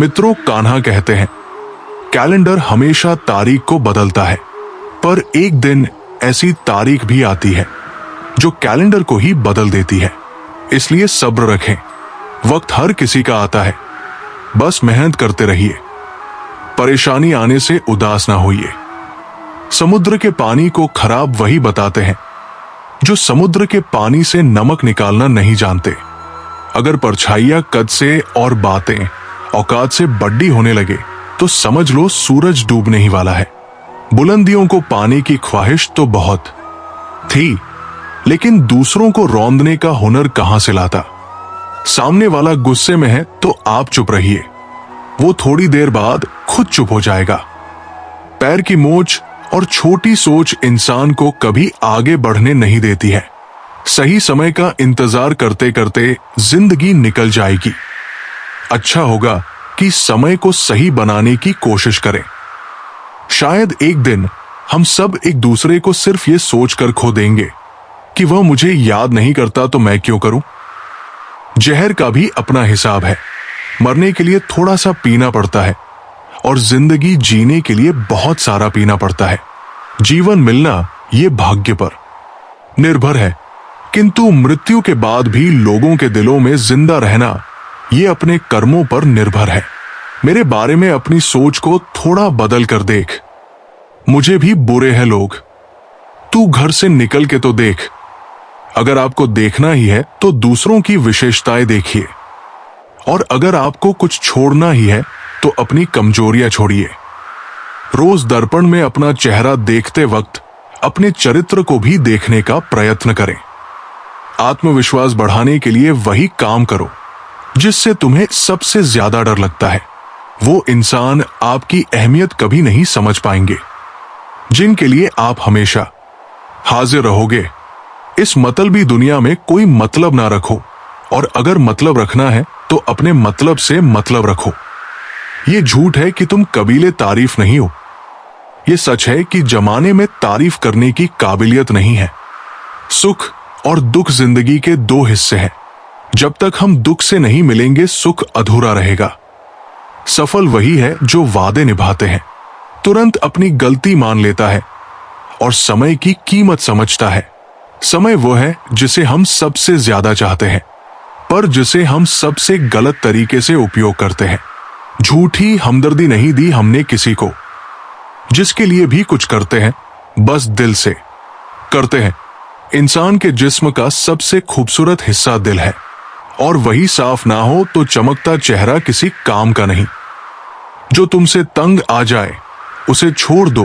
मित्रों, कान्हा कहते हैं, कैलेंडर हमेशा तारीख को बदलता है, पर एक दिन ऐसी तारीख भी आती है जो कैलेंडर को ही बदल देती है। इसलिए सब्र रखें, वक्त हर किसी का आता है, बस मेहनत करते रहिए। परेशानी आने से उदास ना होइए। समुद्र के पानी को खराब वही बताते हैं जो समुद्र के पानी से नमक निकालना नहीं जानते। अगर परछाइयां कद से और बातें औकात से बड़ी होने लगे तो समझ लो सूरज डूबने ही वाला है। बुलंदियों को पाने की ख्वाहिश तो बहुत थी, लेकिन दूसरों को रौंदने का हुनर कहां से लाता। सामने वाला गुस्से में है तो आप चुप रहिए, वो थोड़ी देर बाद खुद चुप हो जाएगा। पैर की मोच और छोटी सोच इंसान को कभी आगे बढ़ने नहीं देती है। सही समय का इंतजार करते करते जिंदगी निकल जाएगी। अच्छा होगा कि समय को सही बनाने की कोशिश करें। शायद एक दिन हम सब एक दूसरे को सिर्फ ये सोचकर खो देंगे कि वह मुझे याद नहीं करता तो मैं क्यों करूं। जहर का भी अपना हिसाब है। मरने के लिए थोड़ा सा पीना पड़ता है और जिंदगी जीने के लिए बहुत सारा पीना पड़ता है। जीवन मिलना ये भाग्य पर निर्भर है, किंतु मृत्यु के बाद भी लोगों के दिलों में जिंदा रहना ये अपने कर्मों पर निर्भर है। मेरे बारे में अपनी सोच को थोड़ा बदल कर देख। मुझे भी बुरे हैं लोग, तू घर से निकल के तो देख। अगर आपको देखना ही है तो दूसरों की विशेषताएं देखिए, और अगर आपको कुछ छोड़ना ही है तो अपनी कमजोरियां छोड़िए। रोज दर्पण में अपना चेहरा देखते वक्त अपने चरित्र को भी देखने का प्रयत्न करें। आत्मविश्वास बढ़ाने के लिए वही काम करो जिससे तुम्हें सबसे ज्यादा डर लगता है। वो इंसान आपकी अहमियत कभी नहीं समझ पाएंगे जिनके लिए आप हमेशा हाजिर रहोगे। इस मतलबी दुनिया में कोई मतलब ना रखो, और अगर मतलब रखना है तो अपने मतलब से मतलब रखो। ये झूठ है कि तुम कबीले तारीफ नहीं हो। ये सच है कि जमाने में तारीफ करने की काबिलियत नहीं है। सुख और दुख जिंदगी के दो हिस्से हैं। जब तक हम दुख से नहीं मिलेंगे सुख अधूरा रहेगा। सफल वही है जो वादे निभाते हैं, तुरंत अपनी गलती मान लेता है और समय की कीमत समझता है। समय वो है जिसे हम सबसे ज्यादा चाहते हैं, पर जिसे हम सबसे गलत तरीके से उपयोग करते हैं। झूठी हमदर्दी नहीं दी हमने किसी को। जिसके लिए भी कुछ करते हैं बस दिल से करते हैं। इंसान के जिस्म का सबसे खूबसूरत हिस्सा दिल है, और वही साफ ना हो तो चमकता चेहरा किसी काम का नहीं। जो तुमसे तंग आ जाए उसे छोड़ दो,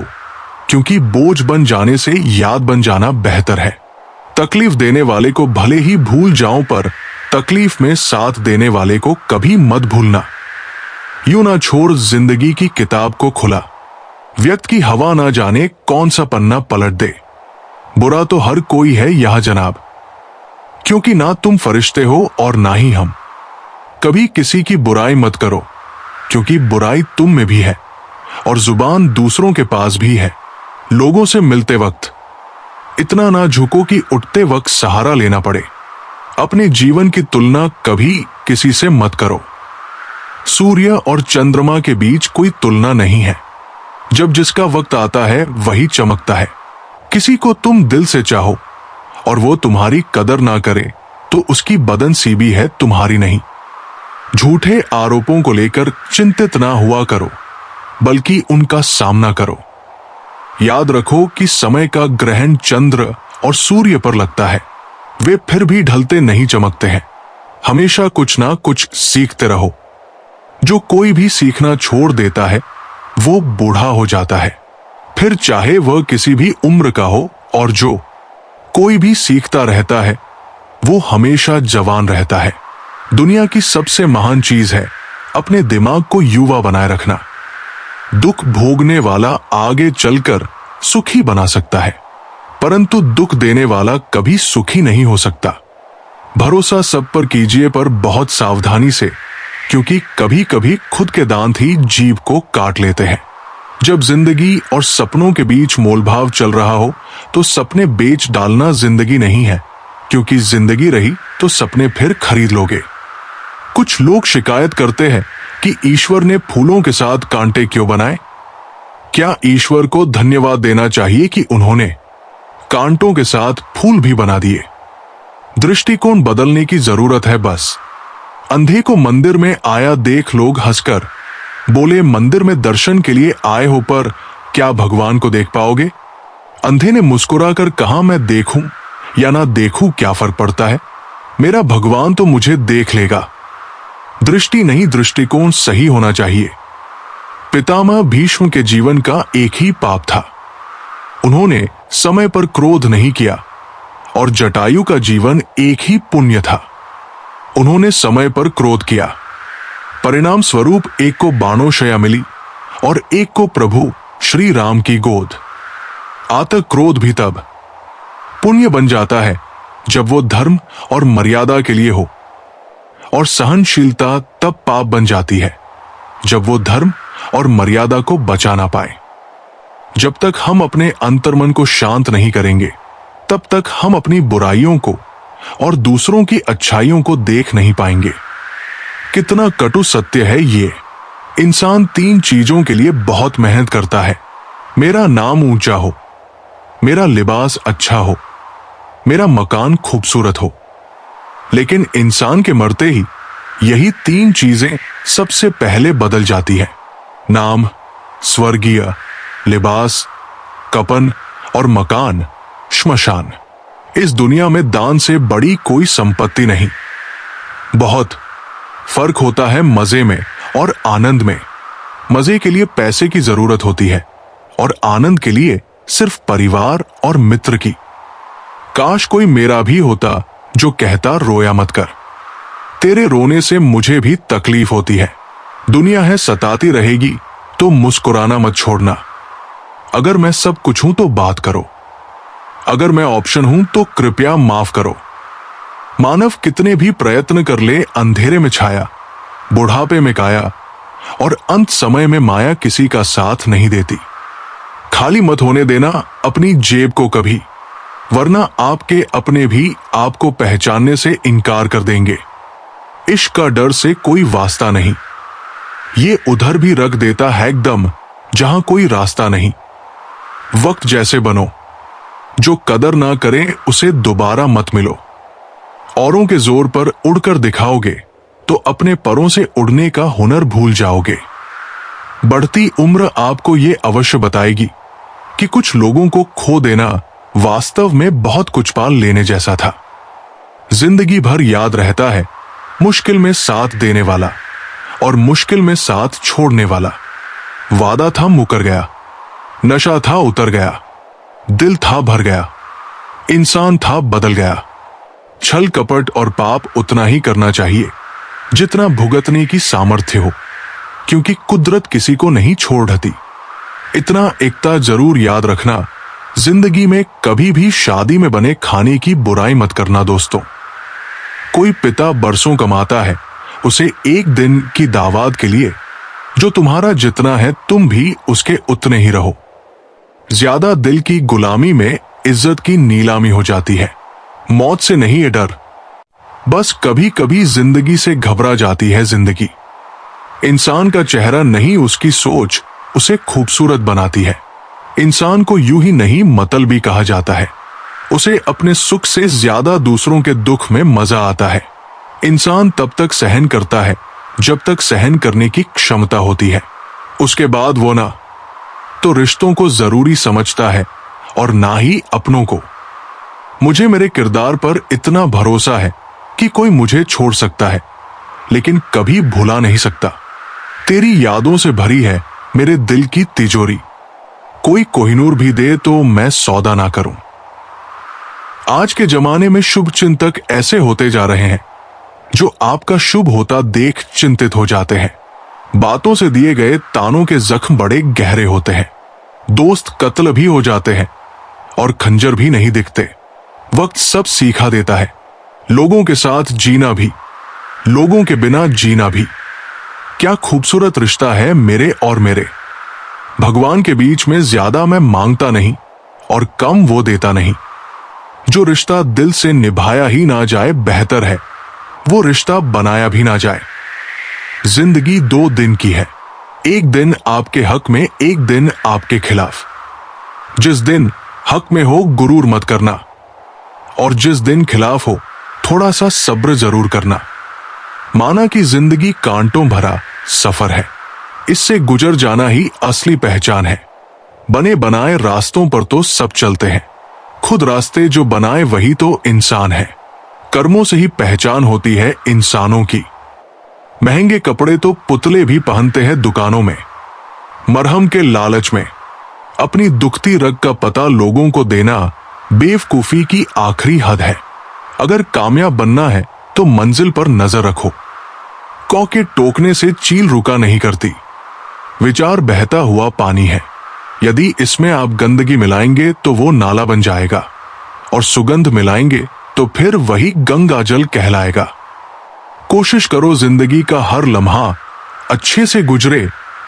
क्योंकि बोझ बन जाने से याद बन जाना बेहतर है। तकलीफ देने वाले को भले ही भूल जाओ, पर तकलीफ में साथ देने वाले को कभी मत भूलना। यूं ना छोड़ जिंदगी की किताब को खुला। व्यक्त की हवा ना जाने कौन सा पन्ना पलट दे। बुरा तो हर कोई है यहां जनाब, क्योंकि ना तुम फरिश्ते हो और ना ही हम। कभी किसी की बुराई मत करो, क्योंकि बुराई तुम में भी है और जुबान दूसरों के पास भी है। लोगों से मिलते वक्त इतना ना झुको कि उठते वक्त सहारा लेना पड़े। अपने जीवन की तुलना कभी किसी से मत करो। सूर्य और चंद्रमा के बीच कोई तुलना नहीं है। जब जिसका वक्त आता है वही चमकता है। किसी को तुम दिल से चाहो और वो तुम्हारी कदर ना करे तो उसकी बदनसीबी है, तुम्हारी नहीं। झूठे आरोपों को लेकर चिंतित ना हुआ करो, बल्कि उनका सामना करो। याद रखो कि समय का ग्रहण चंद्र और सूर्य पर लगता है। वे फिर भी ढलते नहीं, चमकते हैं। हमेशा कुछ ना कुछ सीखते रहो। जो कोई भी सीखना छोड़ देता है वो बूढ़ा हो जाता है, फिर चाहे वह किसी भी उम्र का हो। और जो कोई भी सीखता रहता है वो हमेशा जवान रहता है। दुनिया की सबसे महान चीज है अपने दिमाग को युवा बनाए रखना। दुख भोगने वाला आगे चलकर सुखी बना सकता है, परंतु दुख देने वाला कभी सुखी नहीं हो सकता। भरोसा सब पर कीजिए, पर बहुत सावधानी से, क्योंकि कभी कभी खुद के दांत ही जीभ को काट लेते हैं। जब जिंदगी और सपनों के बीच मोलभाव चल रहा हो तो सपने बेच डालना जिंदगी नहीं है, क्योंकि जिंदगी रही तो सपने फिर खरीद लोगे। कुछ लोग शिकायत करते हैं कि ईश्वर ने फूलों के साथ कांटे क्यों बनाए? क्या ईश्वर को धन्यवाद देना चाहिए कि उन्होंने कांटों के साथ फूल भी बना दिए? दृष्टिकोण बदलने की जरूरत है बस। अंधे को मंदिर में आया देख लोग हंसकर बोले, मंदिर में दर्शन के लिए आए हो पर क्या भगवान को देख पाओगे? अंधे ने मुस्कुराकर कहा, मैं देखूं या ना देखूं क्या फर्क पड़ता है, मेरा भगवान तो मुझे देख लेगा। दृष्टि नहीं, दृष्टिकोण सही होना चाहिए। पितामह भीष्म के जीवन का एक ही पाप था, उन्होंने समय पर क्रोध नहीं किया, और जटायु का जीवन एक ही पुण्य था, उन्होंने समय पर क्रोध किया। परिणाम स्वरूप एक को बाणोशया मिली और एक को प्रभु श्री राम की गोद। आतक क्रोध भी तब पुण्य बन जाता है जब वो धर्म और मर्यादा के लिए हो, और सहनशीलता तब पाप बन जाती है जब वो धर्म और मर्यादा को बचा ना पाए। जब तक हम अपने अंतर्मन को शांत नहीं करेंगे, तब तक हम अपनी बुराइयों को और दूसरों की अच्छाइयों को देख नहीं पाएंगे। कितना कटु सत्य है ये। इंसान 3 चीजों के लिए बहुत मेहनत करता है, मेरा नाम ऊंचा हो, मेरा लिबास अच्छा हो, मेरा मकान खूबसूरत हो। लेकिन इंसान के मरते ही यही 3 चीजें सबसे पहले बदल जाती है। नाम, स्वर्गीय, लिबास, कपन और मकान, श्मशान। इस दुनिया में दान से बड़ी कोई संपत्ति नहीं। बहुत फर्क होता है मजे में और आनंद में। मजे के लिए पैसे की जरूरत होती है और आनंद के लिए सिर्फ परिवार और मित्र की। काश कोई मेरा भी होता जो कहता, रोया मत कर, तेरे रोने से मुझे भी तकलीफ होती है। दुनिया है सताती रहेगी तो मुस्कुराना मत छोड़ना। अगर मैं सब कुछ हूं तो बात करो, अगर मैं ऑप्शन हूं तो कृपया माफ करो। मानव कितने भी प्रयत्न कर ले, अंधेरे में छाया, बुढ़ापे में काया और अंत समय में माया किसी का साथ नहीं देती। खाली मत होने देना अपनी जेब को कभी, वरना आपके अपने भी आपको पहचानने से इनकार कर देंगे। इश्क का डर से कोई वास्ता नहीं, ये उधर भी रख देता है एकदम जहां कोई रास्ता नहीं। वक्त जैसे बनो, जो कदर ना करे उसे दोबारा मत मिलो। औरों के जोर पर उड़कर दिखाओगे तो अपने परों से उड़ने का हुनर भूल जाओगे। बढ़ती उम्र आपको ये अवश्य बताएगी कि कुछ लोगों को खो देना वास्तव में बहुत कुछ पाल लेने जैसा था। जिंदगी भर याद रहता है मुश्किल में साथ देने वाला और मुश्किल में साथ छोड़ने वाला। वादा था मुकर गया, नशा था उतर गया, दिल था भर गया, इंसान था बदल गया। छल कपट और पाप उतना ही करना चाहिए जितना भुगतने की सामर्थ्य हो, क्योंकि कुदरत किसी को नहीं छोड़ ढती। इतना एकता जरूर याद रखना, जिंदगी में कभी भी शादी में बने खाने की बुराई मत करना दोस्तों। कोई पिता बरसों कमाता है उसे एक दिन की दावत के लिए, जो तुम्हारा जितना है तुम भी उसके उतने ही रहो। ज्यादा दिल की गुलामी में इज्जत की नीलामी हो जाती है। मौत से नहीं है डर, बस कभी कभी जिंदगी से घबरा जाती है जिंदगी। इंसान का चेहरा नहीं उसकी सोच उसे खूबसूरत बनाती है। इंसान को यूं ही नहीं मतलबी कहा जाता है, उसे अपने सुख से ज्यादा दूसरों के दुख में मजा आता है। इंसान तब तक सहन करता है जब तक सहन करने की क्षमता होती है, उसके बाद वो ना तो रिश्तों को जरूरी समझता है और ना ही अपनों को। मुझे मेरे किरदार पर इतना भरोसा है कि कोई मुझे छोड़ सकता है लेकिन कभी भुला नहीं सकता। तेरी यादों से भरी है मेरे दिल की तिजोरी, कोई कोहिनूर भी दे तो मैं सौदा ना करूं। आज के जमाने में शुभ चिंतक ऐसे होते जा रहे हैं जो आपका शुभ होता देख चिंतित हो जाते हैं। बातों से दिए गए तानों के जख्म बड़े गहरे होते हैं। दोस्त कत्ल भी हो जाते हैं और खंजर भी नहीं दिखते। वक्त सब सिखा देता है, लोगों के साथ जीना भी, लोगों के बिना जीना भी। क्या खूबसूरत रिश्ता है मेरे और मेरे। भगवान के बीच में ज्यादा मैं मांगता नहीं और कम वो देता नहीं। जो रिश्ता दिल से निभाया ही ना जाए बेहतर है वो रिश्ता बनाया भी ना जाए। जिंदगी 2 दिन की है, एक दिन आपके हक में, एक दिन आपके खिलाफ। जिस दिन हक में हो गुरूर मत करना, और जिस दिन खिलाफ हो थोड़ा सा सब्र जरूर करना। माना कि जिंदगी कांटों भरा सफर है, इससे गुजर जाना ही असली पहचान है। बने बनाए रास्तों पर तो सब चलते हैं, खुद रास्ते जो बनाए वही तो इंसान है। कर्मों से ही पहचान होती है इंसानों की। महंगे कपड़े तो पुतले भी पहनते हैं दुकानों में, मरहम के लालच में। अपनी दुखती रग का पता लोगों को देना बेवकूफी की आखिरी हद है। अगर कामयाब बनना है तो मंजिल पर नजर रखो। कौ के टोकने से चील रुका नहीं करती। विचार बहता हुआ पानी है, यदि इसमें आप गंदगी मिलाएंगे तो वो नाला बन जाएगा, और सुगंध मिलाएंगे तो फिर वही गंगा जल कहलाएगा। कोशिश करो जिंदगी का हर लम्हा अच्छे से गुजरे,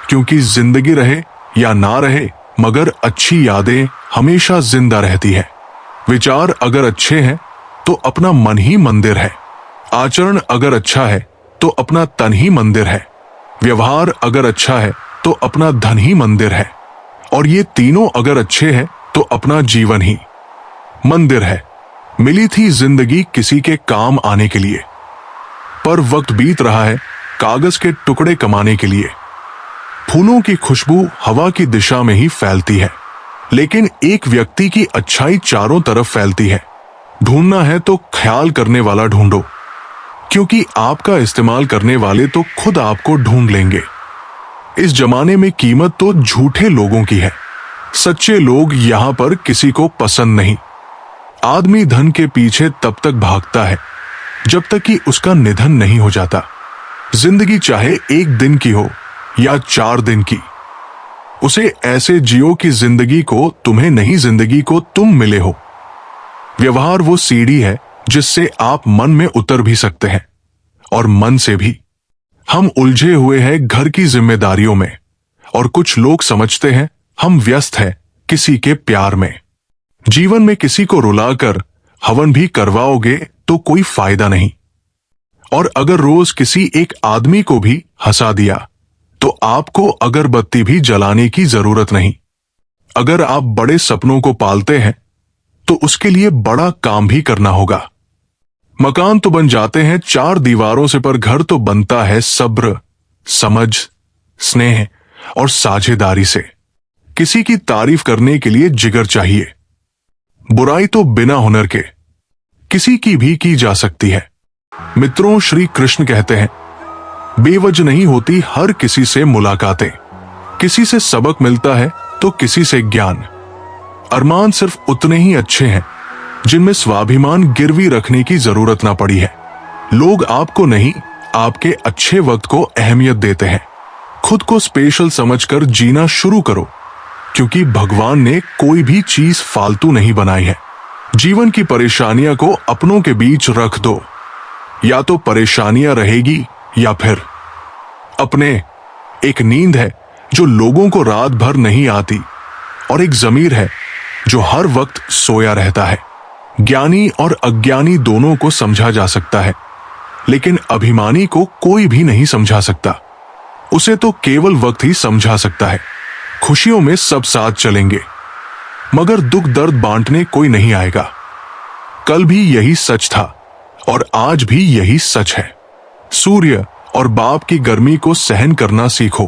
क्योंकि जिंदगी रहे या ना रहे मगर अच्छी यादें हमेशा जिंदा रहती है। विचार अगर अच्छे हैं तो अपना मन ही मंदिर है। आचरण अगर अच्छा है तो अपना तन ही मंदिर है। व्यवहार अगर अच्छा है तो अपना धन ही मंदिर है। और ये तीनों अगर अच्छे हैं तो अपना जीवन ही मंदिर है। मिली थी जिंदगी किसी के काम आने के लिए, पर वक्त बीत रहा है कागज के टुकड़े कमाने के लिए। फूलों की खुशबू हवा की दिशा में ही फैलती है, लेकिन एक व्यक्ति की अच्छाई चारों तरफ फैलती है। ढूंढना है तो ख्याल करने वाला ढूंढो, क्योंकि आपका इस्तेमाल करने वाले तो खुद आपको ढूंढ लेंगे। इस जमाने में कीमत तो झूठे लोगों की है, सच्चे लोग यहां पर किसी को पसंद नहीं। आदमी धन के पीछे तब तक भागता है जब तक कि उसका निधन नहीं हो जाता। जिंदगी चाहे 1 दिन की हो या 4 दिन की, उसे ऐसे जियो कि जिंदगी को तुम्हें नहीं, जिंदगी को तुम मिले हो। व्यवहार वो सीढ़ी है जिससे आप मन में उतर भी सकते हैं, और मन से भी। हम उलझे हुए हैं घर की जिम्मेदारियों में, और कुछ लोग समझते हैं हम व्यस्त हैं किसी के प्यार में। जीवन में किसी को रुलाकर हवन भी करवाओगे तो कोई फायदा नहीं, और अगर रोज किसी एक आदमी को भी हंसा दिया तो आपको अगरबत्ती भी जलाने की जरूरत नहीं। अगर आप बड़े सपनों को पालते हैं तो उसके लिए बड़ा काम भी करना होगा। मकान तो बन जाते हैं 4 दीवारों से, पर घर तो बनता है सब्र, समझ, स्नेह और साझेदारी से। किसी की तारीफ करने के लिए जिगर चाहिए। बुराई तो बिना हुनर के किसी की भी की जा सकती है। मित्रों, श्री कृष्ण कहते हैं, बेवजह नहीं होती हर किसी से मुलाकातें। किसी से सबक मिलता है तो किसी से ज्ञान। अरमान सिर्फ उतने ही अच्छे हैं जिनमें स्वाभिमान गिरवी रखने की जरूरत ना पड़ी है। लोग आपको नहीं, आपके अच्छे वक्त को अहमियत देते हैं। खुद को स्पेशल समझकर जीना शुरू करो, क्योंकि भगवान ने कोई भी चीज फालतू नहीं बनाई है। जीवन की परेशानियां को अपनों के बीच रख दो, या तो परेशानियां रहेगी या फिर अपने। एक नींद है जो लोगों को रात भर नहीं आती, और एक जमीर है जो हर वक्त सोया रहता है। ज्ञानी और अज्ञानी दोनों को समझा जा सकता है, लेकिन अभिमानी को कोई भी नहीं समझा सकता। उसे तो केवल वक्त ही समझा सकता है। खुशियों में सब साथ चलेंगे, मगर दुख दर्द बांटने कोई नहीं आएगा। कल भी यही सच था और आज भी यही सच है। सूर्य और बाप की गर्मी को सहन करना सीखो,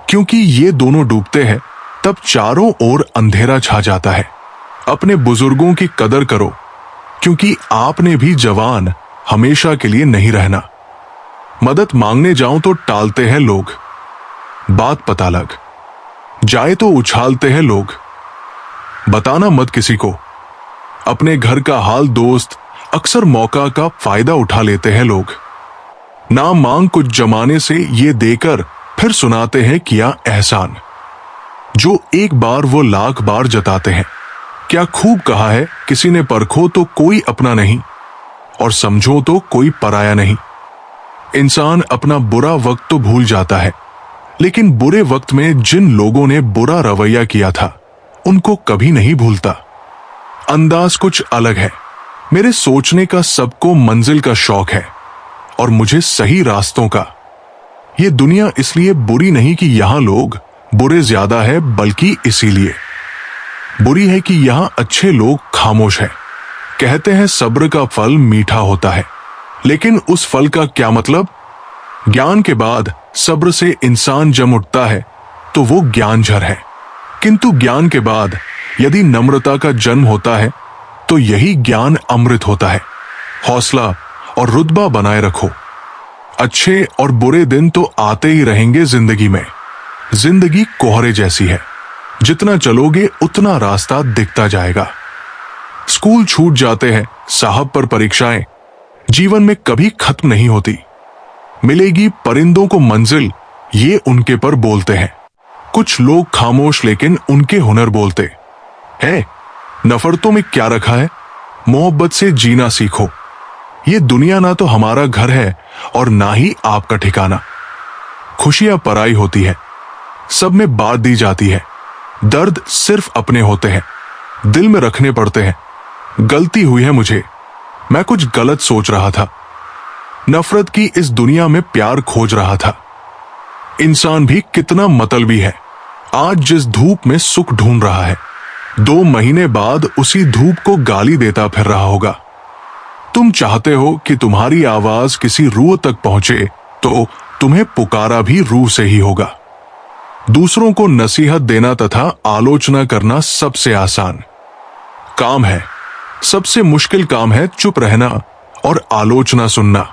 क्योंकि ये दोनों डूबते हैं तब चारों ओर अंधेरा छा जाता है। अपने बुजुर्गों की कदर करो, क्योंकि आपने भी जवान हमेशा के लिए नहीं रहना। मदद मांगने जाऊं तो टालते हैं लोग, बात पता लग जाए तो उछालते हैं लोग। बताना मत किसी को अपने घर का हाल दोस्त, अक्सर मौका का फायदा उठा लेते हैं लोग। ना मांग कुछ जमाने से ये देकर फिर सुनाते हैं किया एहसान। जो एक बार वो लाख बार जताते हैं। क्या खूब कहा है किसी ने, परखो तो कोई अपना नहीं और समझो तो कोई पराया नहीं। इंसान अपना बुरा वक्त तो भूल जाता है, लेकिन बुरे वक्त में जिन लोगों ने बुरा रवैया किया था उनको कभी नहीं भूलता। अंदाज कुछ अलग है। मेरे सोचने का सबको मंजिल का शौक है और मुझे सही रास्तों का। ये दुनिया इसलिए बुरी नहीं कि यहां लोग बुरे ज्यादा है, बल्कि इसीलिए बुरी है कि यहां अच्छे लोग खामोश हैं। कहते हैं सब्र का फल मीठा होता है, लेकिन उस फल का क्या मतलब? ज्ञान के बाद सब्र से इंसान जम उठता है तो वो ज्ञानझर है, किंतु ज्ञान के बाद यदि नम्रता का जन्म होता है तो यही ज्ञान अमृत होता है। हौसला और रुतबा बनाए रखो। अच्छे और बुरे दिन तो आते ही रहेंगे जिंदगी में। जिंदगी कोहरे जैसी है, जितना चलोगे उतना रास्ता दिखता जाएगा। स्कूल छूट जाते हैं, साहब पर परीक्षाएं जीवन में कभी खत्म नहीं होती। मिलेगी परिंदों को मंजिल, ये उनके पर बोलते हैं। कुछ लोग खामोश लेकिन उनके हुनर बोलते हैं। नफरतों में क्या रखा है? मोहब्बत से जीना सीखो। ये दुनिया ना तो हमारा घर है और ना ही आपका ठिकाना। खुशियां पराई होती है, सब में बांट दी जाती है। दर्द सिर्फ अपने होते हैं, दिल में रखने पड़ते हैं। गलती हुई है मुझे, मैं कुछ गलत सोच रहा था। नफरत की इस दुनिया में प्यार खोज रहा था। इंसान भी कितना मतलबी है। आज जिस धूप में सुख ढूंढ रहा है, 2 महीने बाद उसी धूप को गाली देता फिर रहा होगा। तुम चाहते हो कि तुम्हारी आवाज किसी रूह तक पहुंचे, तो तुम्हें पुकारा भी रूह से ही होगा। दूसरों को नसीहत देना तथा आलोचना करना सबसे आसान काम है। सबसे मुश्किल काम है चुप रहना और आलोचना सुनना।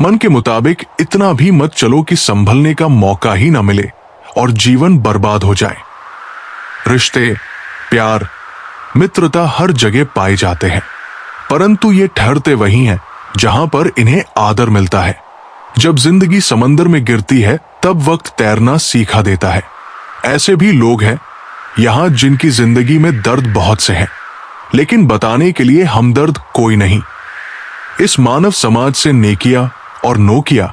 मन के मुताबिक इतना भी मत चलो कि संभलने का मौका ही ना मिले और जीवन बर्बाद हो जाए। रिश्ते, प्यार, मित्रता हर जगह पाए जाते हैं, परंतु ये ठहरते वहीं हैं जहां पर इन्हें आदर मिलता है। जब जिंदगी समंदर में गिरती है तब वक्त तैरना सीखा देता है। ऐसे भी लोग हैं यहां जिनकी जिंदगी में दर्द बहुत से हैं, लेकिन बताने के लिए हमदर्द कोई नहीं। इस मानव समाज से नेकिया और नोकिया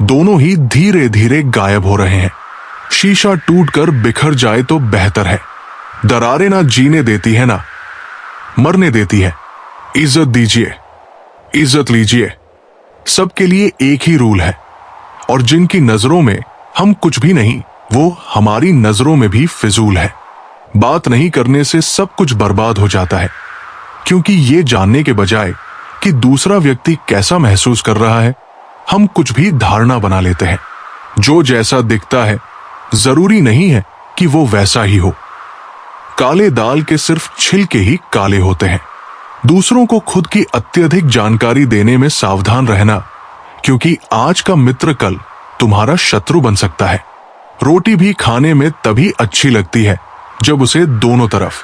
दोनों ही धीरे धीरे गायब हो रहे हैं। शीशा टूटकर बिखर जाए तो बेहतर है। दरारें ना जीने देती है ना मरने देती है। इज्जत दीजिए, इज्जत लीजिए। सबके लिए एक ही रूल है, और जिनकी नजरों में हम कुछ भी नहीं, वो हमारी नजरों में भी फिजूल है। बात नहीं करने से सब कुछ बर्बाद हो जाता है, क्योंकि ये जानने के बजाय कि दूसरा व्यक्ति कैसा महसूस कर रहा है, हम कुछ भी धारणा बना लेते हैं। जो जैसा दिखता है जरूरी नहीं है कि वो वैसा ही हो। काले दाल के सिर्फ छिलके ही काले होते हैं। दूसरों को खुद की अत्यधिक जानकारी देने में सावधान रहना, क्योंकि आज का मित्र कल तुम्हारा शत्रु बन सकता है। रोटी भी खाने में तभी अच्छी लगती है जब उसे दोनों तरफ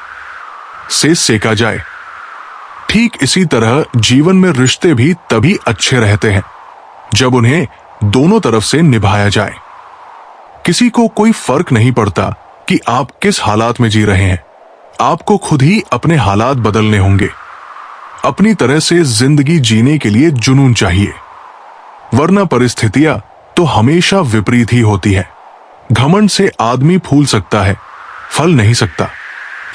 से सेका जाए। ठीक इसी तरह जीवन में रिश्ते भी तभी अच्छे रहते हैं जब उन्हें दोनों तरफ से निभाया जाए। किसी को कोई फर्क नहीं पड़ता कि आप किस हालात में जी रहे हैं। आपको खुद ही अपने हालात बदलने होंगे। अपनी तरह से जिंदगी जीने के लिए जुनून चाहिए, वरना परिस्थितियां तो हमेशा विपरीत ही होती है। घमंड से आदमी फूल सकता है, फल नहीं सकता।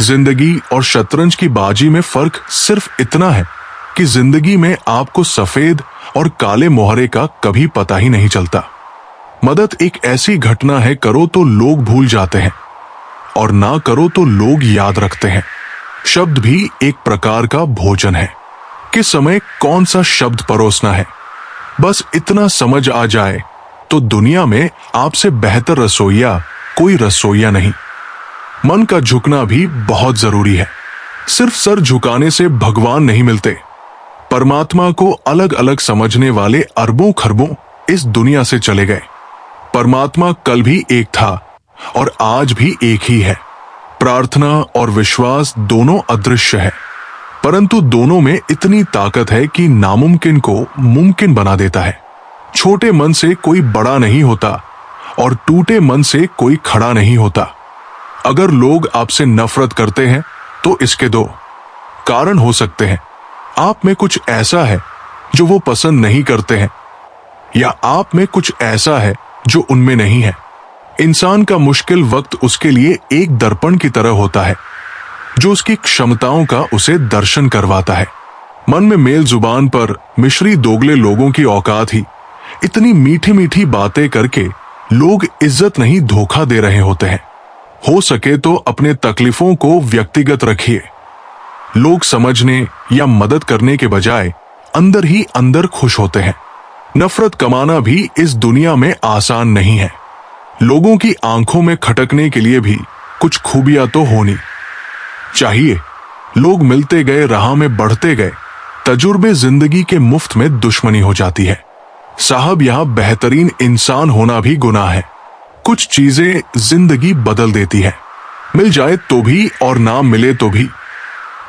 जिंदगी और शतरंज की बाजी में फर्क सिर्फ इतना है कि जिंदगी में आपको सफेद और काले मोहरे का कभी पता ही नहीं चलता। मदद एक ऐसी घटना है, करो तो लोग भूल जाते हैं और ना करो तो लोग याद रखते हैं। शब्द भी एक प्रकार का भोजन है। किस समय कौन सा शब्द परोसना है, बस इतना समझ आ जाए तो दुनिया में आपसे बेहतर रसोइया कोई रसोइया नहीं। मन का झुकना भी बहुत जरूरी है। सिर्फ सर झुकाने से भगवान नहीं मिलते। परमात्मा को अलग अलग समझने वाले अरबों खरबों इस दुनिया से चले गए। परमात्मा कल भी एक था और आज भी एक ही है। प्रार्थना और विश्वास दोनों अदृश्य है, परंतु दोनों में इतनी ताकत है कि नामुमकिन को मुमकिन बना देता है। छोटे मन से कोई बड़ा नहीं होता और टूटे मन से कोई खड़ा नहीं होता। अगर लोग आपसे नफरत करते हैं तो इसके 2 कारण हो सकते हैं। आप में कुछ ऐसा है जो वो पसंद नहीं करते हैं, या आप में कुछ ऐसा है जो उनमें नहीं है। इंसान का मुश्किल वक्त उसके लिए एक दर्पण की तरह होता है जो उसकी क्षमताओं का उसे दर्शन करवाता है। मन में मेल जुबान पर मिश्री दोगले लोगों की औकात ही इतनी मीठी मीठी बातें करके लोग इज्जत नहीं धोखा दे रहे होते हैं। हो सके तो अपने तकलीफों को व्यक्तिगत रखिए। लोग समझने या मदद करने के बजाय अंदर ही अंदर खुश होते हैं। नफरत कमाना भी इस दुनिया में आसान नहीं है। लोगों की आंखों में खटकने के लिए भी कुछ खूबियां तो होनी चाहिए। लोग मिलते गए, राह में बढ़ते गए, तजुर्बे जिंदगी के मुफ्त में दुश्मनी हो जाती है। साहब, यहां बेहतरीन इंसान होना भी गुनाह है। कुछ चीजें जिंदगी बदल देती है, मिल जाए तो भी और ना मिले तो भी।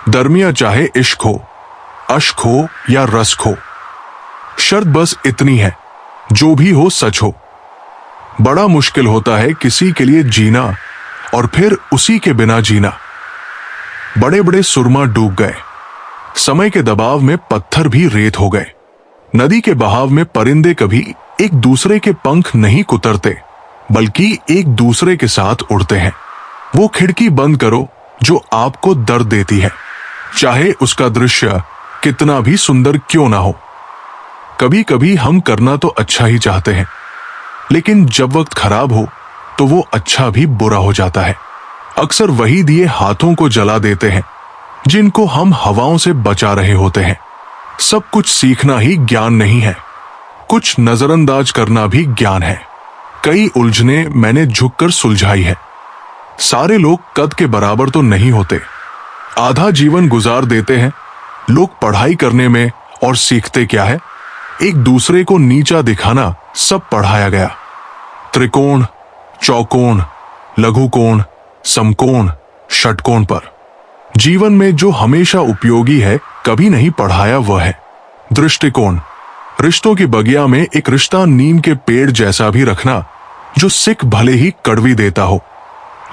दरमिया चाहे इश्क हो, अश्क हो या रस्क हो, शर्त बस इतनी है, जो भी हो सच हो। बड़ा मुश्किल होता है किसी के लिए जीना और फिर उसी के बिना जीना। बड़े बड़े सुरमा डूब गए, समय के दबाव में पत्थर भी रेत हो गए। नदी के बहाव में परिंदे कभी एक दूसरे के पंख नहीं कुतरते, बल्कि एक दूसरे के साथ उड़ते हैं। वो खिड़की बंद करो जो आपको दर्द देती है, चाहे उसका दृश्य कितना भी सुंदर क्यों ना हो। कभी कभी हम करना तो अच्छा ही चाहते हैं, लेकिन जब वक्त खराब हो तो वो अच्छा भी बुरा हो जाता है। अक्सर वही दिए हाथों को जला देते हैं जिनको हम हवाओं से बचा रहे होते हैं। सब कुछ सीखना ही ज्ञान नहीं है, कुछ नजरअंदाज करना भी ज्ञान है। कई उलझने मैंने झुककर सुलझाई है। सारे लोग कद के बराबर तो नहीं होते। आधा जीवन गुजार देते हैं लोग पढ़ाई करने में, और सीखते क्या है? एक दूसरे को नीचा दिखाना सब पढ़ाया गया। त्रिकोण, चौकोण, लघुकोण, समकोण, षटकोण पर जीवन में जो हमेशा उपयोगी है, कभी नहीं पढ़ाया वह है दृष्टिकोण। रिश्तों की बगिया में एक रिश्ता नीम के पेड़ जैसा भी रखना, जो सिक भले ही कड़वी देता हो,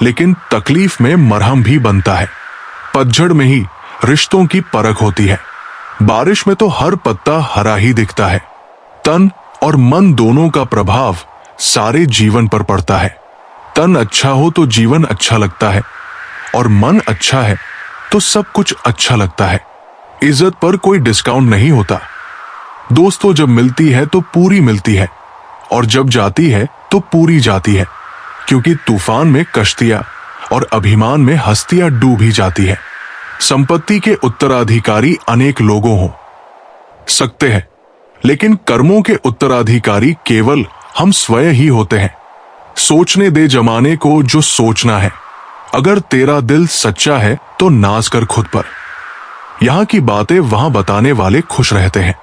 लेकिन तकलीफ में मरहम भी बनता है। पतझड़ में ही रिश्तों की परख होती है। बारिश में तो हर पत्ता हरा ही दिखता है। तन और मन दोनों का प्रभाव सारे जीवन पर पड़ता है। तन अच्छा हो तो जीवन अच्छा लगता है, और मन अच्छा है तो सब कुछ अच्छा लगता है। इज्जत पर कोई डिस्काउंट नहीं होता। दोस्तों जब मिलती है तो पूरी मिलती है, और जब जाती है तो पूरी जाती है, क्योंकि तूफान में कश्तियां और अभिमान में हस्तियां डूब ही जाती है। संपत्ति के उत्तराधिकारी अनेक लोगों हो सकते हैं, लेकिन कर्मों के उत्तराधिकारी केवल हम स्वयं ही होते हैं। सोचने दे जमाने को जो सोचना है। अगर तेरा दिल सच्चा है तो नाज कर खुद पर। यहां की बातें वहां बताने वाले खुश रहते हैं।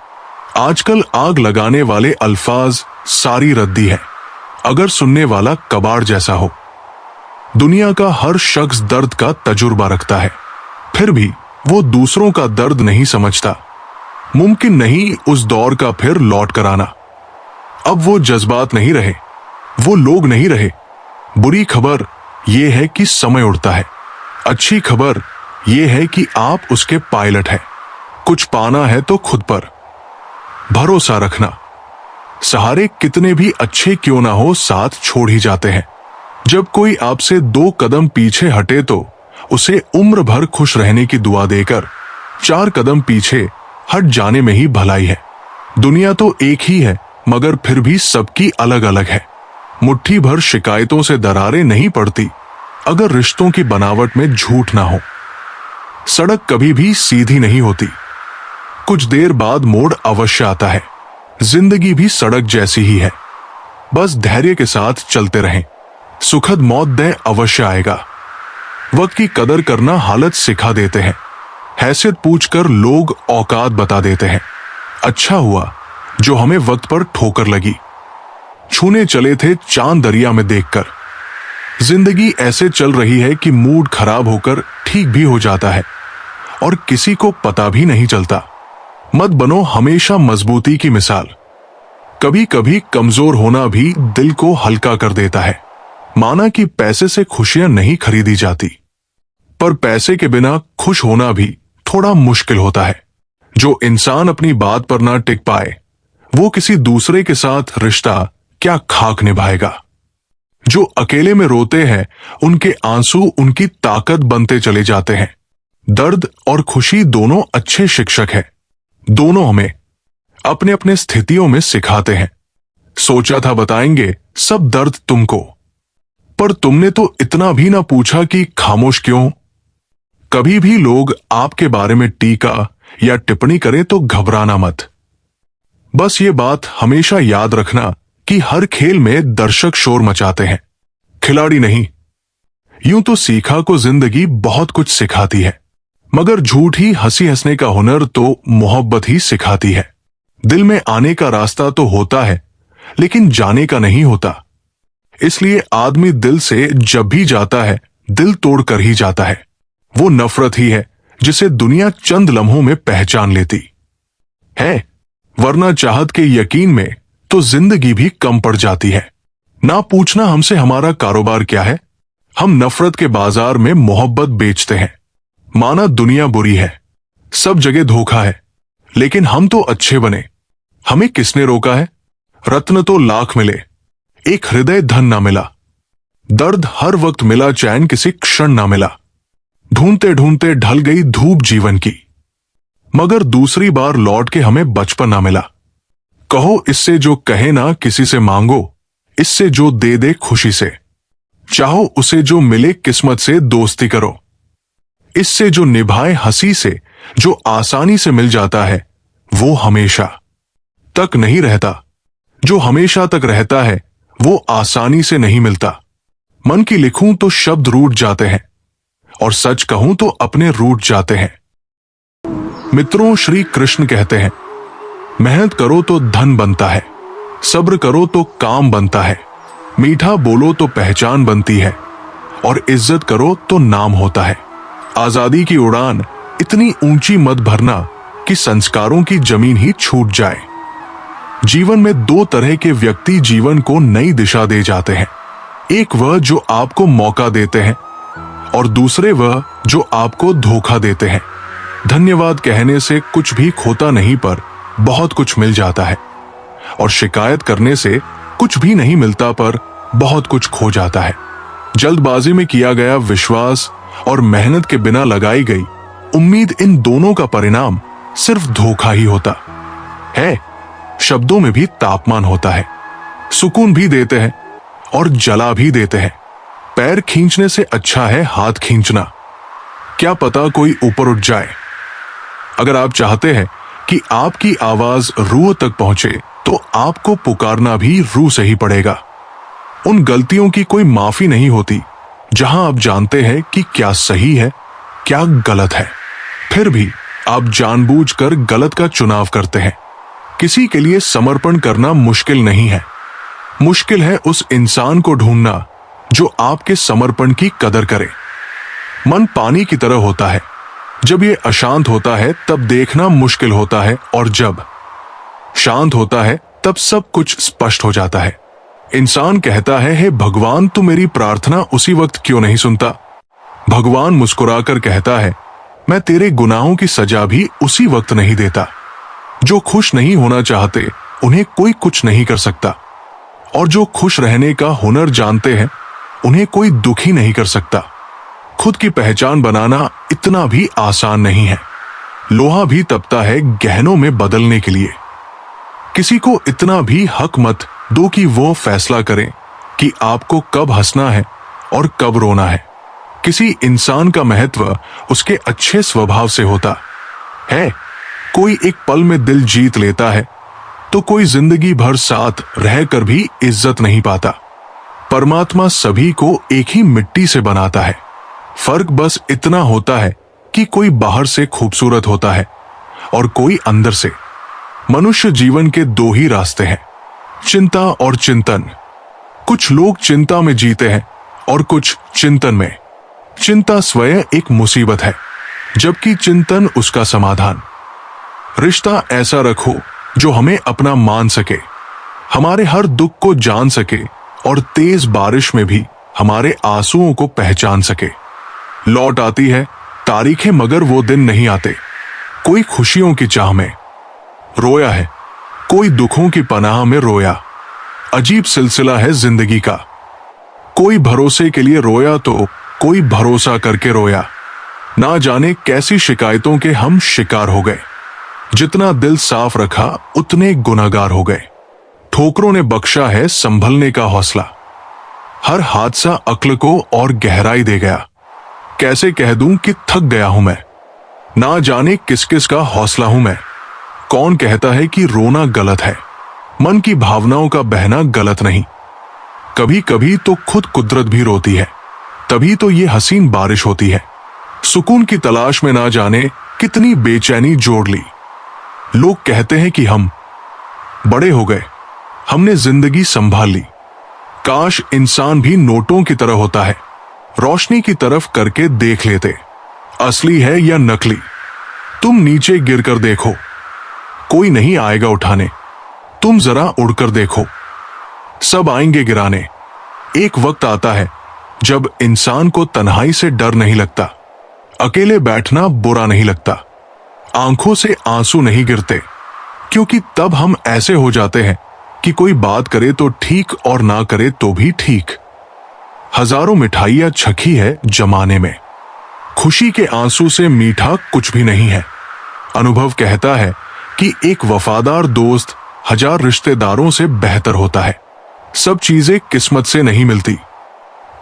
आजकल आग लगाने वाले अल्फाज सारी रद्दी है, अगर सुनने वाला कबाड़ जैसा हो। दुनिया का हर शख्स दर्द का तजुर्बा रखता है, फिर भी वो दूसरों का दर्द नहीं समझता। मुमकिन नहीं उस दौर का फिर लौट कर आना। अब वो जज्बात नहीं रहे, वो लोग नहीं रहे। बुरी खबर यह है कि समय उड़ता है। अच्छी खबर यह है कि आप उसके पायलट हैं। कुछ पाना है तो खुद पर भरोसा रखना। सहारे कितने भी अच्छे क्यों ना हो, साथ छोड़ ही जाते हैं। जब कोई आपसे 2 कदम पीछे हटे तो उसे उम्र भर खुश रहने की दुआ देकर 4 कदम पीछे हट जाने में ही भलाई है। दुनिया तो एक ही है, मगर फिर भी सबकी अलग अलग है। मुट्ठी भर शिकायतों से दरारें नहीं पड़ती, अगर रिश्तों की बनावट में झूठ ना हो। सड़क कभी भी सीधी नहीं होती, कुछ देर बाद मोड़ अवश्य आता है। जिंदगी भी सड़क जैसी ही है, बस धैर्य के साथ चलते रहें। सुखद मौत दे अवश्य आएगा। वक्त की कदर करना हालत सिखा देते हैं। हैसियत पूछकर लोग औकात बता देते हैं। अच्छा हुआ जो हमें वक्त पर ठोकर लगी। छूने चले थे चांद दरिया में देखकर। जिंदगी ऐसे चल रही है कि मूड खराब होकर ठीक भी हो जाता है, और किसी को पता भी नहीं चलता। मत बनो हमेशा मजबूती की मिसाल। कभी कभी कमजोर होना भी दिल को हल्का कर देता है। माना कि पैसे से खुशियां नहीं खरीदी जाती, पर पैसे के बिना खुश होना भी थोड़ा मुश्किल होता है। जो इंसान अपनी बात पर ना टिक पाए, वो किसी दूसरे के साथ रिश्ता क्या खाक निभाएगा। जो अकेले में रोते हैं, उनके आंसू उनकी ताकत बनते चले जाते हैं। दर्द और खुशी दोनों अच्छे शिक्षक हैं। दोनों हमें अपने अपने स्थितियों में सिखाते हैं। सोचा था बताएंगे सब दर्द तुमको, पर तुमने तो इतना भी ना पूछा कि खामोश क्यों। कभी भी लोग आपके बारे में टीका या टिप्पणी करें तो घबराना मत। बस ये बात हमेशा याद रखना कि हर खेल में दर्शक शोर मचाते हैं, खिलाड़ी नहीं। यूं तो सीखा को जिंदगी बहुत कुछ सिखाती है, मगर झूठी हंसी हंसने का हुनर तो मोहब्बत ही सिखाती है। दिल में आने का रास्ता तो होता है, लेकिन जाने का नहीं होता। इसलिए आदमी दिल से जब भी जाता है, दिल तोड़कर ही जाता है। वो नफरत ही है जिसे दुनिया चंद लम्हों में पहचान लेती है, वरना चाहत के यकीन में तो जिंदगी भी कम पड़ जाती है। ना पूछना हमसे हमारा कारोबार क्या है, हम नफरत के बाजार में मोहब्बत बेचते हैं। माना दुनिया बुरी है, सब जगह धोखा है, लेकिन हम तो अच्छे बने। हमें किसने रोका है? रत्न तो लाख मिले, एक हृदय धन ना मिला। दर्द हर वक्त मिला, चैन किसी क्षण ना मिला। ढूंढते ढूंढते ढल गई धूप जीवन की, मगर दूसरी बार लौट के हमें बचपन ना मिला। कहो इससे जो कहे ना किसी से मांगो, इससे जो दे दे खुशी से। चाहो उसे जो मिले किस्मत से दोस्ती करो, इससे जो निभाए हंसी से। जो आसानी से मिल जाता है वो हमेशा तक नहीं रहता, जो हमेशा तक रहता है वो आसानी से नहीं मिलता। मन की लिखूं तो शब्द रूठ जाते हैं, और सच कहूं तो अपने रूठ जाते हैं। मित्रों, श्री कृष्ण कहते हैं, मेहनत करो तो धन बनता है, सब्र करो तो काम बनता है, मीठा बोलो तो पहचान बनती है, और इज्जत करो तो नाम होता है। आजादी की उड़ान इतनी ऊंची मत भरना कि संस्कारों की जमीन ही छूट जाए। जीवन में दो तरह के व्यक्ति जीवन को नई दिशा दे जाते हैं। एक वह जो आपको मौका देते हैं, और दूसरे वह जो आपको धोखा देते हैं। धन्यवाद कहने से कुछ भी खोता नहीं, पर बहुत कुछ मिल जाता है। और शिकायत करने से कुछ भी नहीं मिलता, पर बहुत कुछ खो जाता है। जल्दबाजी में किया गया विश्वास और मेहनत के बिना लगाई गई उम्मीद, इन दोनों का परिणाम सिर्फ धोखा ही होता है। शब्दों में भी तापमान होता है, सुकून भी देते हैं और जला भी देते हैं। पैर खींचने से अच्छा है हाथ खींचना, क्या पता कोई ऊपर उठ जाए। अगर आप चाहते हैं कि आपकी आवाज रूह तक पहुंचे, तो आपको पुकारना भी रूह से ही पड़ेगा। उन गलतियों की कोई माफी नहीं होती जहां आप जानते हैं कि क्या सही है, क्या गलत है, फिर भी आप जानबूझकर गलत का चुनाव करते हैं। किसी के लिए समर्पण करना मुश्किल नहीं है, मुश्किल है उस इंसान को ढूंढना जो आपके समर्पण की कदर करे। मन पानी की तरह होता है, जब ये अशांत होता है तब देखना मुश्किल होता है, और जब शांत होता है तब सब कुछ स्पष्ट हो जाता है। इंसान कहता है, हे भगवान, तू मेरी प्रार्थना उसी वक्त क्यों नहीं सुनता? भगवान मुस्कुराकर कहता है, मैं तेरे गुनाहों की सजा भी उसी वक्त नहीं देता। जो खुश नहीं होना चाहते उन्हें कोई कुछ नहीं कर सकता, और जो खुश रहने का हुनर जानते हैं उन्हें कोई दुखी नहीं कर सकता। खुद की पहचान बनाना इतना भी आसान नहीं है। लोहा भी तपता है गहनों में बदलने के लिए। किसी को इतना भी हक मत दो कि वो फैसला करें कि आपको कब हंसना है और कब रोना है। किसी इंसान का महत्व उसके अच्छे स्वभाव से होता है। कोई एक पल में दिल जीत लेता है, तो कोई जिंदगी भर साथ रहकर भी इज्जत नहीं पाता। परमात्मा सभी को एक ही मिट्टी से बनाता है। फर्क बस इतना होता है कि कोई बाहर से खूबसूरत होता है और कोई अंदर से। मनुष्य जीवन के दो ही रास्ते हैं, चिंता और चिंतन। कुछ लोग चिंता में जीते हैं और कुछ चिंतन में। चिंता स्वयं एक मुसीबत है, जबकि चिंतन उसका समाधान। रिश्ता ऐसा रखो जो हमें अपना मान सके, हमारे हर दुख को जान सके, और तेज बारिश में भी हमारे आंसुओं को पहचान सके। लौट आती है तारीखें, मगर वो दिन नहीं आते। कोई खुशियों की चाह में रोया है, कोई दुखों की पनाह में रोया। अजीब सिलसिला है जिंदगी का। कोई भरोसे के लिए रोया तो कोई भरोसा करके रोया। ना जाने कैसी शिकायतों के हम शिकार हो गए। जितना दिल साफ रखा उतने गुनाहगार हो गए। ठोकरों ने बख्शा है संभलने का हौसला। हर हादसा अक्ल को और गहराई दे गया। कैसे कह दूं कि थक गया हूं मैं, ना जाने किस किस का हौसला हूं मैं। कौन कहता है कि रोना गलत है, मन की भावनाओं का बहना गलत नहीं। कभी कभी तो खुद कुदरत भी रोती है, तभी तो ये हसीन बारिश होती है। सुकून की तलाश में ना जाने कितनी बेचैनी जोड़ ली। लोग कहते हैं कि हम बड़े हो गए, हमने जिंदगी संभाल ली। काश इंसान भी नोटों की तरह होता है, रोशनी की तरफ करके देख लेते, असली है या नकली। तुम नीचे गिरकर देखो, कोई नहीं आएगा उठाने। तुम जरा उड़कर देखो, सब आएंगे गिराने। एक वक्त आता है जब इंसान को तन्हाई से डर नहीं लगता, अकेले बैठना बुरा नहीं लगता, आंखों से आंसू नहीं गिरते, क्योंकि तब हम ऐसे हो जाते हैं कि कोई बात करे तो ठीक और ना करे तो भी ठीक। हजारों मिठाइयां छकी है जमाने में, खुशी के आंसू से मीठा कुछ भी नहीं है। अनुभव कहता है कि एक वफादार दोस्त हजार रिश्तेदारों से बेहतर होता है। सब चीजें किस्मत से नहीं मिलती,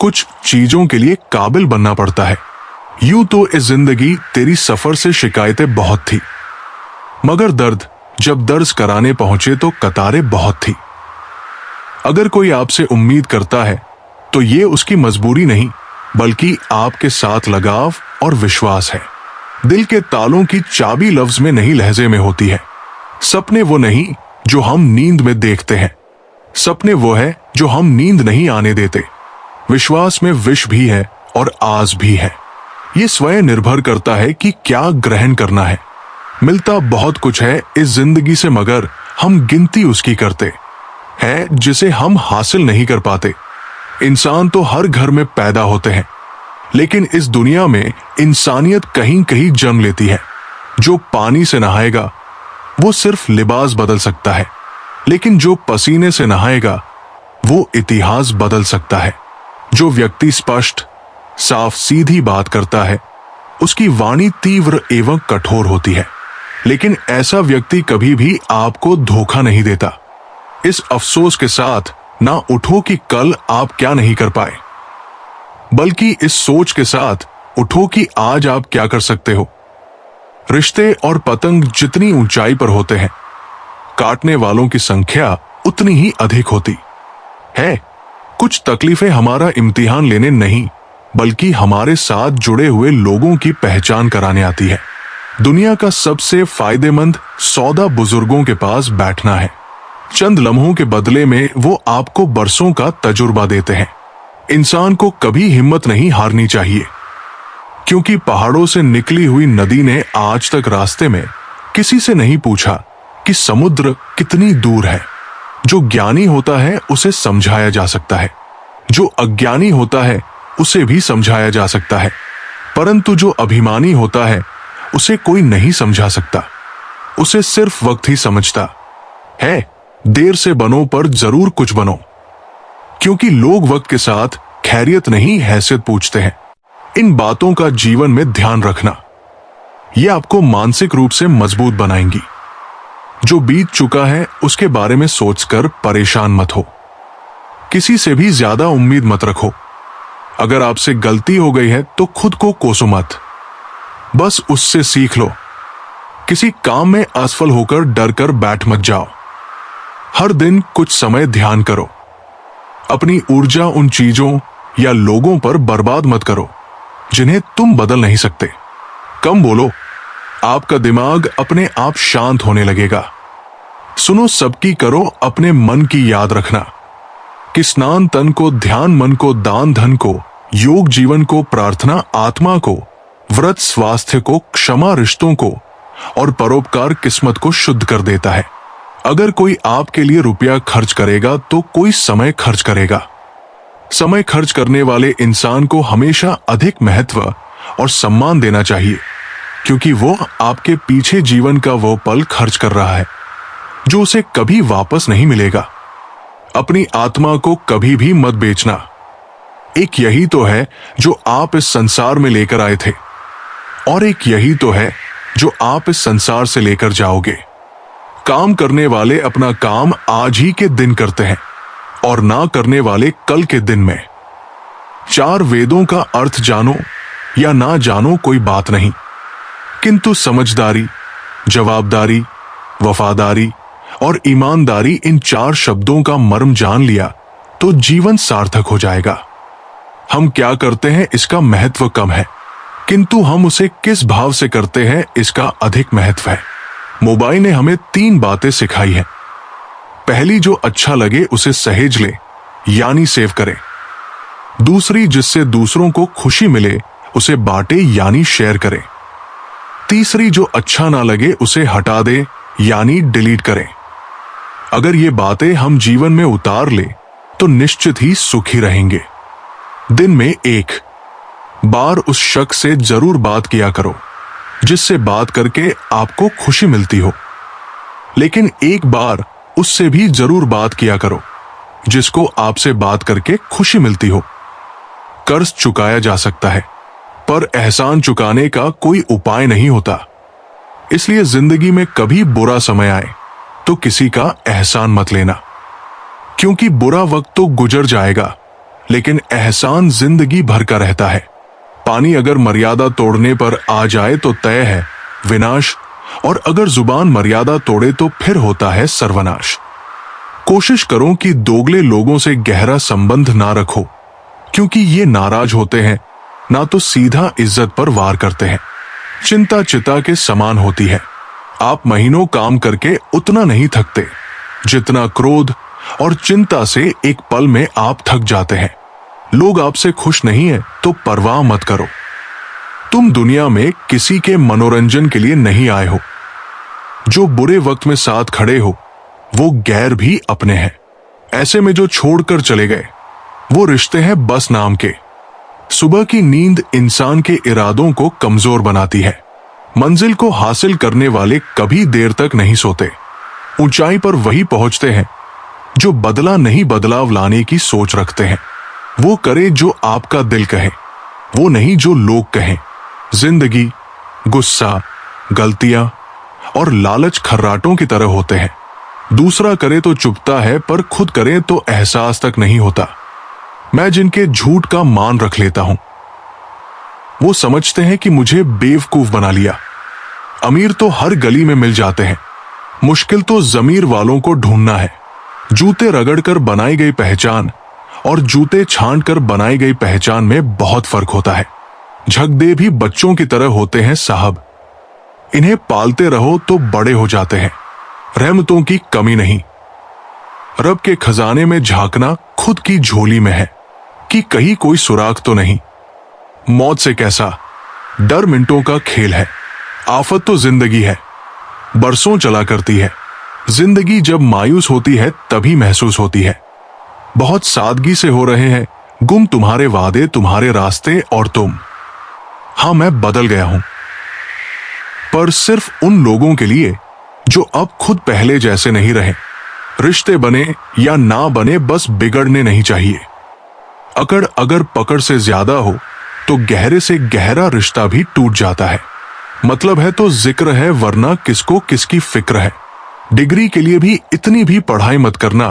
कुछ चीजों के लिए काबिल बनना पड़ता है। यूं तो इस जिंदगी तेरी सफर से शिकायतें बहुत थी, मगर दर्द जब दर्ज कराने पहुंचे तो कतारें बहुत थी। अगर कोई आपसे उम्मीद करता है तो ये उसकी मजबूरी नहीं, बल्कि आपके साथ लगाव और विश्वास है। दिल के तालों की चाबी लफ्ज में नहीं लहजे में होती है। सपने वो नहीं जो हम नींद में देखते हैं, सपने वो है जो हम नींद नहीं आने देते। विश्वास में विष भी है और आस भी है। ये स्वयं निर्भर करता है कि क्या ग्रहण करना है। मिलता बहुत कुछ है इस जिंदगी से, मगर हम गिनती उसकी करते हैं जिसे हम हासिल नहीं कर पाते। इंसान तो हर घर में पैदा होते हैं, लेकिन इस दुनिया में इंसानियत कहीं कहीं जन्म लेती है। जो पानी से नहाएगा वो सिर्फ लिबास बदल सकता है, लेकिन जो पसीने से नहाएगा वो इतिहास बदल सकता है। जो व्यक्ति स्पष्ट साफ सीधी बात करता है उसकी वाणी तीव्र एवं कठोर होती है, लेकिन ऐसा व्यक्ति कभी भी आपको धोखा नहीं देता। इस अफसोस के साथ ना उठो कि कल आप क्या नहीं कर पाए, बल्कि इस सोच के साथ उठो कि आज आप क्या कर सकते हो। रिश्ते और पतंग जितनी ऊंचाई पर होते हैं, काटने वालों की संख्या उतनी ही अधिक होती है। कुछ तकलीफें हमारा इम्तिहान लेने नहीं, बल्कि हमारे साथ जुड़े हुए लोगों की पहचान कराने आती है। दुनिया का सबसे फायदेमंद सौदा बुजुर्गों के पास बैठना है। चंद लम्हों के बदले में वो आपको बरसों का तजुर्बा देते हैं। इंसान को कभी हिम्मत नहीं हारनी चाहिए, क्योंकि पहाड़ों से निकली हुई नदी ने आज तक रास्ते में किसी से नहीं पूछा कि समुद्र कितनी दूर है। जो ज्ञानी होता है उसे समझाया जा सकता है, जो अज्ञानी होता है उसे भी समझाया जा सकता है, परंतु जो अभिमानी होता है उसे कोई नहीं समझा सकता। उसे सिर्फ वक्त ही समझता है। देर से बनो पर जरूर कुछ बनो, क्योंकि लोग वक्त के साथ खैरियत नहीं हैसियत पूछते हैं। इन बातों का जीवन में ध्यान रखना, ये आपको मानसिक रूप से मजबूत बनाएंगी। जो बीत चुका है उसके बारे में सोचकर परेशान मत हो, किसी से भी ज्यादा उम्मीद मत रखो। अगर आपसे गलती हो गई है तो खुद को कोसो मत, बस उससे सीख लो। किसी काम में असफल होकर डर कर बैठ मत जाओ। हर दिन कुछ समय ध्यान करो। अपनी ऊर्जा उन चीजों या लोगों पर बर्बाद मत करो जिन्हें तुम बदल नहीं सकते। कम बोलो, आपका दिमाग अपने आप शांत होने लगेगा। सुनो सबकी करो, अपने मन की याद रखना कि स्नान तन को, ध्यान मन को, दान धन को, योग जीवन को, प्रार्थना आत्मा को, व्रत स्वास्थ्य को, क्षमा रिश्तों को और परोपकार किस्मत को शुद्ध कर देता है। अगर कोई आपके लिए रुपया खर्च करेगा तो कोई समय खर्च करेगा। समय खर्च करने वाले इंसान को हमेशा अधिक महत्व और सम्मान देना चाहिए, क्योंकि वो आपके पीछे जीवन का वो पल खर्च कर रहा है जो उसे कभी वापस नहीं मिलेगा। अपनी आत्मा को कभी भी मत बेचना। एक यही तो है जो आप इस संसार में लेकर आए थे, और एक यही तो है जो आप इस संसार से लेकर जाओगे। काम करने वाले अपना काम आज ही के दिन करते हैं और ना करने वाले कल के दिन में। 4 वेदों का अर्थ जानो या ना जानो कोई बात नहीं, किंतु समझदारी, जवाबदारी, वफादारी और ईमानदारी, इन 4 शब्दों का मर्म जान लिया तो जीवन सार्थक हो जाएगा। हम क्या करते हैं इसका महत्व कम है, किंतु हम उसे किस भाव से करते हैं इसका अधिक महत्व है। मोबाइल ने हमें 3 बातें सिखाई हैं। पहली, जो अच्छा लगे उसे सहेज ले यानी सेव करें। दूसरी, जिससे दूसरों को खुशी मिले उसे बांटे यानी शेयर करें। तीसरी, जो अच्छा ना लगे उसे हटा दे यानी डिलीट करें। अगर ये बातें हम जीवन में उतार ले तो निश्चित ही सुखी रहेंगे। दिन में 1 बार उस शख्स से जरूर बात किया करो जिससे बात करके आपको खुशी मिलती हो, लेकिन 1 बार उससे भी जरूर बात किया करो जिसको आपसे बात करके खुशी मिलती हो। कर्ज चुकाया जा सकता है पर एहसान चुकाने का कोई उपाय नहीं होता। इसलिए जिंदगी में कभी बुरा समय आए तो किसी का एहसान मत लेना, क्योंकि बुरा वक्त तो गुजर जाएगा लेकिन एहसान जिंदगी भर का रहता है। पानी अगर मर्यादा तोड़ने पर आ जाए तो तय है विनाश, और अगर जुबान मर्यादा तोड़े तो फिर होता है सर्वनाश। कोशिश करो कि दोगले लोगों से गहरा संबंध ना रखो, क्योंकि ये नाराज होते हैं ना तो सीधा इज्जत पर वार करते हैं। चिंता चिता के समान होती है। आप महीनों काम करके उतना नहीं थकते जितना क्रोध और चिंता से एक पल में आप थक जाते हैं। लोग आपसे खुश नहीं है तो परवाह मत करो। तुम दुनिया में किसी के मनोरंजन के लिए नहीं आए हो। जो बुरे वक्त में साथ खड़े हो वो गैर भी अपने हैं। ऐसे में जो छोड़कर चले गए वो रिश्ते हैं बस नाम के। सुबह की नींद इंसान के इरादों को कमजोर बनाती है। मंजिल को हासिल करने वाले कभी देर तक नहीं सोते। ऊंचाई पर वही पहुंचते हैं जो बदला नहीं बदलाव लाने की सोच रखते हैं। वो करे जो आपका दिल कहे, वो नहीं जो लोग कहें। जिंदगी, गुस्सा, गलतियां और लालच खर्राटों की तरह होते हैं। दूसरा करे तो चुभता है पर खुद करे तो एहसास तक नहीं होता। मैं जिनके झूठ का मान रख लेता हूं वो समझते हैं कि मुझे बेवकूफ बना लिया। अमीर तो हर गली में मिल जाते हैं, मुश्किल तो जमीर वालों को ढूंढना है। जूते रगड़कर बनाई गई पहचान और जूते छांट कर बनाई गई पहचान में बहुत फर्क होता है। झकदे भी बच्चों की तरह होते हैं साहब, इन्हें पालते रहो तो बड़े हो जाते हैं। रहमतों की कमी नहीं। रब के खजाने में झांकना खुद की झोली में है कि कहीं कोई सुराग तो नहीं। मौत से कैसा डर मिनटों का खेल है, आफत तो जिंदगी है, बरसों चला करती है। जिंदगी जब मायूस होती है तभी महसूस होती है। बहुत सादगी से हो रहे हैं गुम तुम्हारे वादे, तुम्हारे रास्ते और तुम। हाँ, मैं बदल गया हूं, पर सिर्फ उन लोगों के लिए जो अब खुद पहले जैसे नहीं रहे। रिश्ते बने या ना बने बस बिगड़ने नहीं चाहिए। अकड़ अगर पकड़ से ज्यादा हो तो गहरे से गहरा रिश्ता भी टूट जाता है। मतलब है तो जिक्र है, वरना किसको किसकी फिक्र है। डिग्री के लिए भी इतनी भी पढ़ाई मत करना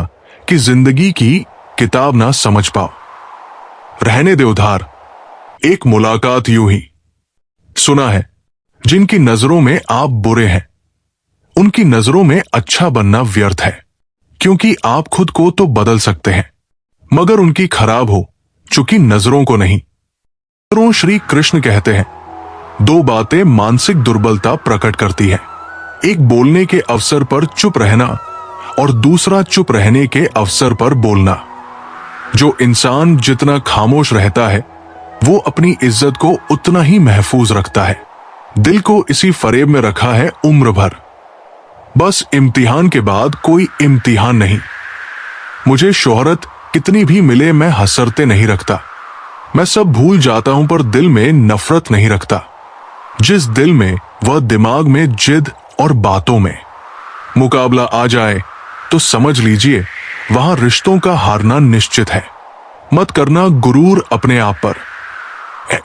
कि जिंदगी की किताब ना समझ पाओ। रहने दे उधार, एक मुलाकात यूं ही। सुना है जिनकी नजरों में आप बुरे हैं उनकी नजरों में अच्छा बनना व्यर्थ है, क्योंकि आप खुद को तो बदल सकते हैं मगर उनकी खराब हो चुकी नजरों को नहीं। श्री कृष्ण कहते हैं 2 बातें मानसिक दुर्बलता प्रकट करती है। एक बोलने के अवसर पर चुप रहना और दूसरा चुप रहने के अवसर पर बोलना। जो इंसान जितना खामोश रहता है वो अपनी इज्जत को उतना ही महफूज रखता है। दिल को इसी फरेब में रखा है उम्र भर। बस इम्तिहान के बाद कोई इम्तिहान नहीं। मुझे शोहरत कितनी भी मिले मैं हसरते नहीं रखता। मैं सब भूल जाता हूं पर दिल में नफरत नहीं रखता। जिस दिल में वह दिमाग में जिद और बातों में। मुकाबला आ जाए तो समझ लीजिए वहां रिश्तों का हारना निश्चित है। मत करना गुरूर अपने आप पर।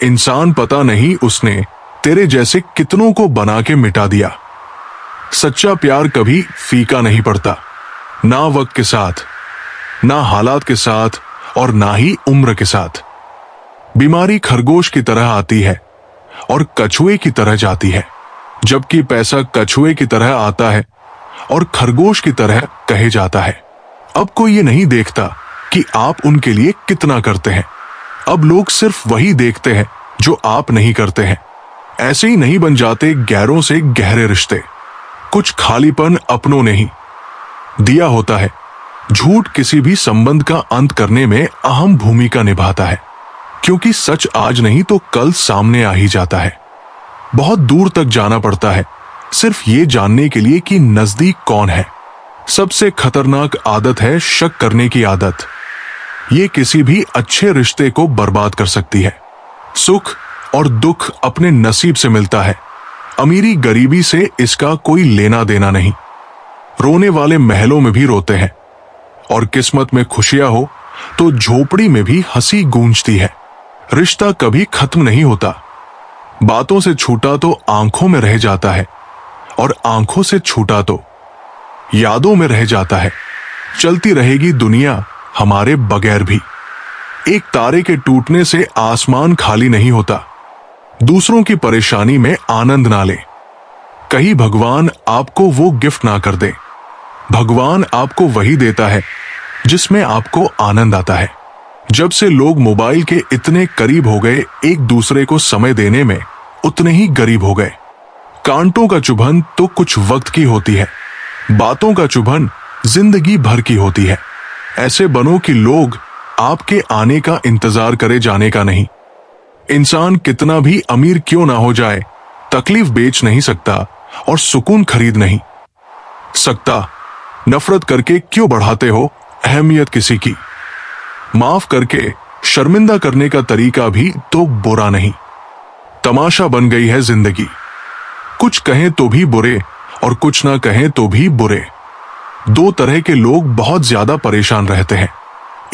इंसान पता नहीं उसने तेरे जैसे कितनों को बना के मिटा दिया। सच्चा प्यार कभी फीका नहीं पड़ता, ना वक्त के साथ, ना हालात के साथ और ना ही उम्र के साथ। बीमारी खरगोश की तरह आती है और कछुए की तरह जाती है, जबकि पैसा कछुए की तरह आता है और खरगोश की तरह कहे जाता है। अब कोई ये नहीं देखता कि आप उनके लिए कितना करते हैं। अब लोग सिर्फ वही देखते हैं जो आप नहीं करते हैं। ऐसे ही नहीं बन जाते गैरों से गहरे रिश्ते। कुछ खालीपन अपनों ने ही दिया होता है। झूठ किसी भी संबंध का अंत करने में अहम भूमिका निभाता है, क्योंकि सच आज नहीं तो कल सामने आ ही जाता है। बहुत दूर तक जाना पड़ता है सिर्फ ये जानने के लिए कि नजदीक कौन है। सबसे खतरनाक आदत है शक करने की आदत। ये किसी भी अच्छे रिश्ते को बर्बाद कर सकती है। सुख और दुख अपने नसीब से मिलता है। अमीरी गरीबी से इसका कोई लेना देना नहीं। रोने वाले महलों में भी रोते हैं, और किस्मत में खुशियां हो तो झोपड़ी में भी हंसी गूंजती है। रिश्ता कभी खत्म नहीं होता। बातों से छूटा तो आंखों में रह जाता है, और आंखों से छूटा तो यादों में रह जाता है। चलती रहेगी दुनिया हमारे बगैर भी। एक तारे के टूटने से आसमान खाली नहीं होता। दूसरों की परेशानी में आनंद ना ले। कहीं भगवान आपको वो गिफ्ट ना कर दे। भगवान आपको वही देता है जिसमें आपको आनंद आता है। जब से लोग मोबाइल के इतने करीब हो गए, एक दूसरे को समय देने में उतने ही गरीब हो गए। कांटों का चुभन तो कुछ वक्त की होती है, बातों का चुभन जिंदगी भर की होती है। ऐसे बनो कि लोग आपके आने का इंतजार करे, जाने का नहीं। इंसान कितना भी अमीर क्यों ना हो जाए, तकलीफ बेच नहीं सकता और सुकून खरीद नहीं सकता। नफरत करके क्यों बढ़ाते हो अहमियत किसी की। माफ करके शर्मिंदा करने का तरीका भी तो बुरा नहीं। तमाशा बन गई है जिंदगी। कुछ कहें तो भी बुरे और कुछ ना कहें तो भी बुरे। दो तरह के लोग बहुत ज्यादा परेशान रहते हैं।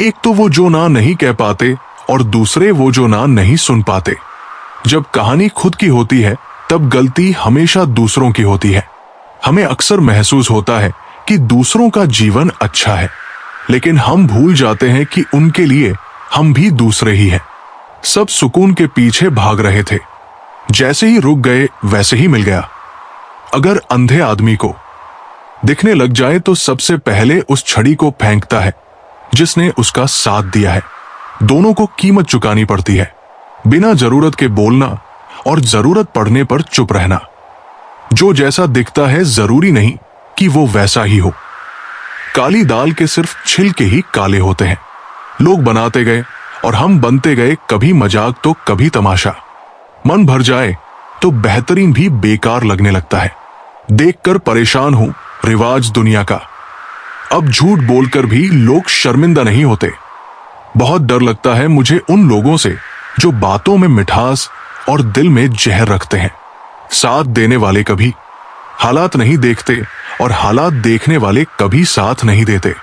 एक तो वो जो ना नहीं कह पाते, और दूसरे वो जो ना नहीं सुन पाते। जब कहानी खुद की होती है तब गलती हमेशा दूसरों की होती है। हमें अक्सर महसूस होता है कि दूसरों का जीवन अच्छा है, लेकिन हम भूल जाते हैं कि उनके लिए हम भी दूसरे ही हैं। सब सुकून के पीछे भाग रहे थे, जैसे ही रुक गए वैसे ही मिल गया। अगर अंधे आदमी को दिखने लग जाए तो सबसे पहले उस छड़ी को फेंकता है जिसने उसका साथ दिया है। दोनों को कीमत चुकानी पड़ती है। बिना जरूरत के बोलना और जरूरत पड़ने पर चुप रहना। जो जैसा दिखता है जरूरी नहीं कि वो वैसा ही हो। काली दाल के सिर्फ छिलके ही काले होते हैं। लोग बनाते गए और हम बनते गए, कभी मजाक तो कभी तमाशा। मन भर जाए तो बेहतरीन भी बेकार लगने लगता है। देखकर परेशान हूं रिवाज दुनिया का। अब झूठ बोलकर भी लोग शर्मिंदा नहीं होते। बहुत डर लगता है मुझे उन लोगों से जो बातों में मिठास और दिल में जहर रखते हैं। साथ देने वाले कभी हालात नहीं देखते और हालात देखने वाले कभी साथ नहीं देते।